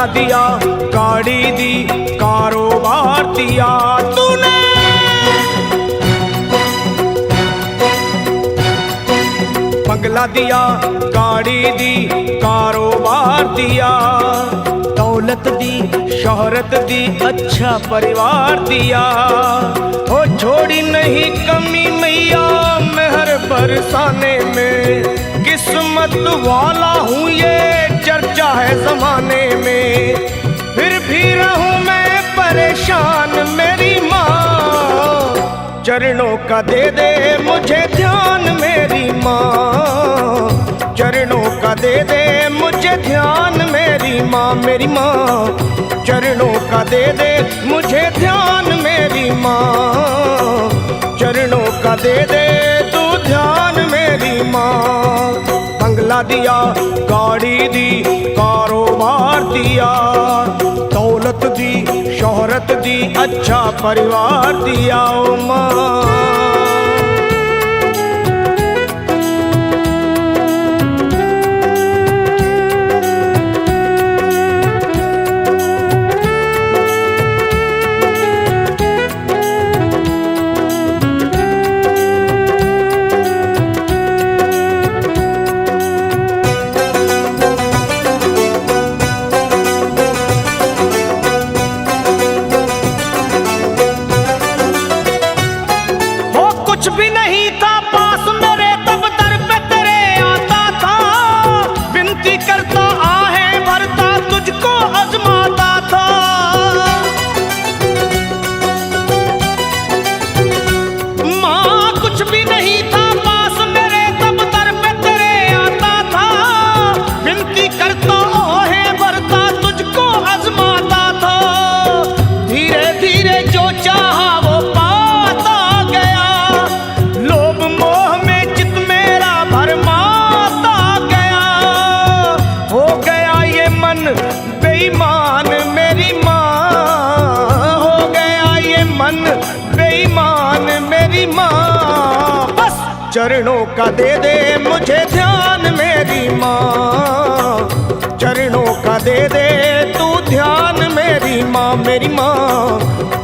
बंगला दिया, गाड़ी दी, कारोबार दिया तूने। बंगला दिया, गाड़ी दी, कारोबार दिया, दौलत दी, शोहरत दी, अच्छा परिवार दिया। ओ छोड़ी नहीं कमी मैया मेहर बरसाने में, किस्मत वाला हूँ ये चर्चा है जमाने में। फिर भी रहूं मैं परेशान मेरी माँ, चरणों का दे दे मुझे ध्यान मेरी माँ, चरणों का दे दे मुझे ध्यान मेरी माँ, मेरी माँ चरणों का दे दे मुझे ध्यान मेरी माँ, चरणों का दे दे तू ध्यान मेरी माँ। बंगला दिया, गाड़ी दी, कारोबार दिया, दौलत दी, शोहरत दी, अच्छा परिवार दिया ओ माँ। कुछ भी नहीं था पास मेरे तब दर पे तेरे आता था, विनती करता आहें भरता तुझको आजमाता था। माँ कुछ भी नहीं था पास मेरे तब दर पे तेरे आता था, विनती करता आहें भरता तुझको आजमाता था। धीरे धीरे जो चाहा वो पाता गया, लोभ मोह में चित मेरा भरमाता गया। हो गया ये मन बेईमान मेरी माँ, हो गया ये मन बेईमान मेरी माँ। बस चरणों का दे दे मुझे ध्यान मेरी माँ, चरणों का दे दे तू ध्यान मेरी माँ, मेरी माँ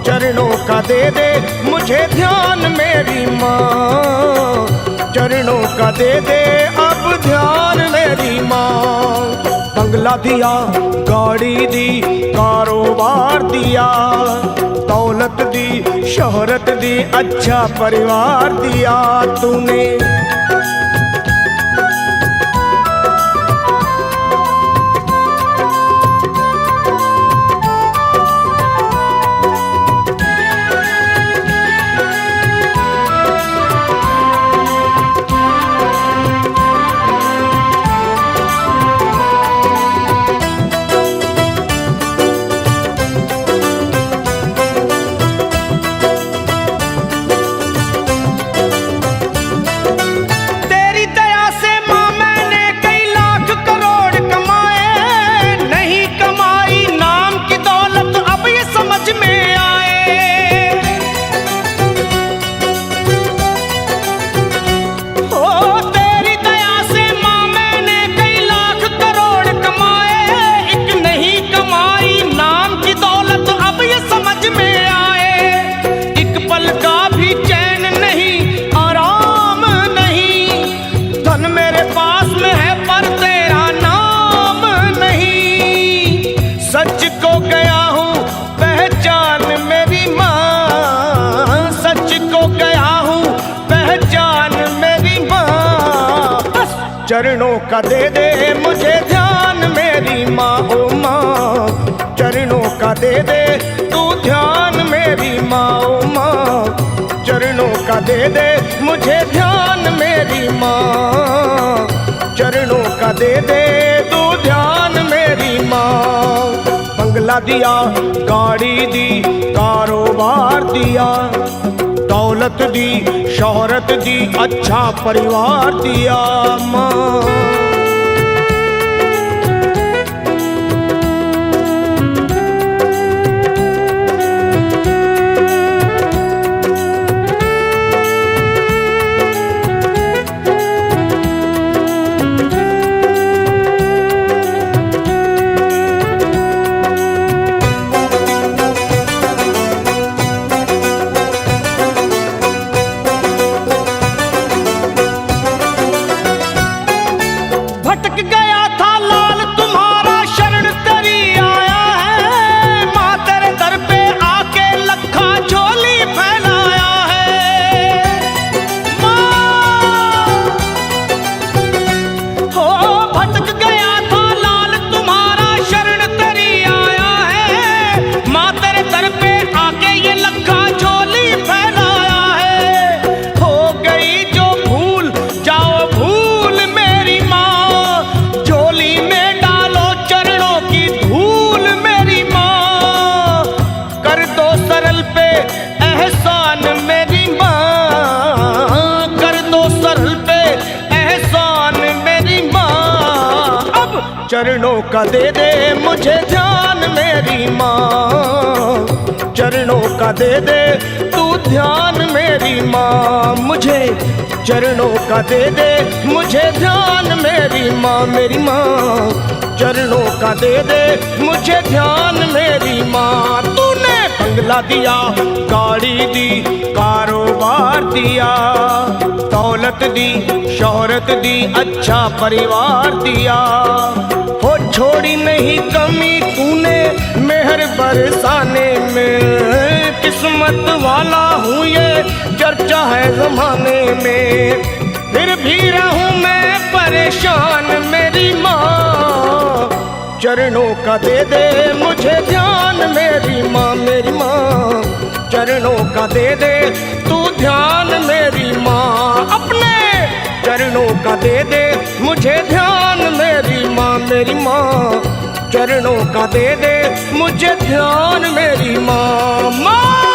चरणों का दे दे मुझे ध्यान मेरी माँ, चरणों का दे दे अब ध्यान मेरी माँ। बंगला दिया, गाड़ी दी, कारोबार दिया, दौलत दी, शोहरत दी, अच्छा परिवार दिया तूने। सच को गया हूँ पहचान मेरी माँ, सच को गया हूँ पहचान मेरी माँ। बस चरणों का दे दे मुझे ध्यान मेरी माँ, ओ माँ चरणों का दे दे तू ध्यान मेरी माँ, ओ माँ चरणों का दे दे मुझे ध्यान मेरी माँ, चरणों का दे दे तू ध्यान मेरी माँ। बंगला दिया, गाड़ी दी, कारोबार दिया, दौलत दी, शोहरत दी, अच्छा परिवार दिया माँ। सरल पे एहसान मेरी माँ, कर दो सरल पे एहसान मेरी माँ। अब चरणों का दे दे मुझे ध्यान मेरी माँ, चरणों का दे दे तू ध्यान मेरी माँ। मुझे चरणों का दे दे मुझे ध्यान मेरी माँ, मेरी माँ। चरणों का दे दे मुझे ध्यान मेरी माँ। तूने बंगला दिया, गाड़ी दी, कारोबार दिया, दौलत दी, शोहरत दी, अच्छा परिवार दिया। हो छोड़ी नहीं कमी तूने मेहर बरसाने में, किस्मत वाला हूँ ये चर्चा है जमाने में। फिर भी रहूं मैं परेशान मेरी माँ, चरणों का दे दे मुझे ध्यान मेरी माँ, मेरी माँ। चरणों का दे दे तू ध्यान मेरी माँ, अपने चरणों का दे दे मुझे ध्यान मेरी माँ, मेरी माँ। चरणों का दे दे मुझे ध्यान मेरी माँ, माँ।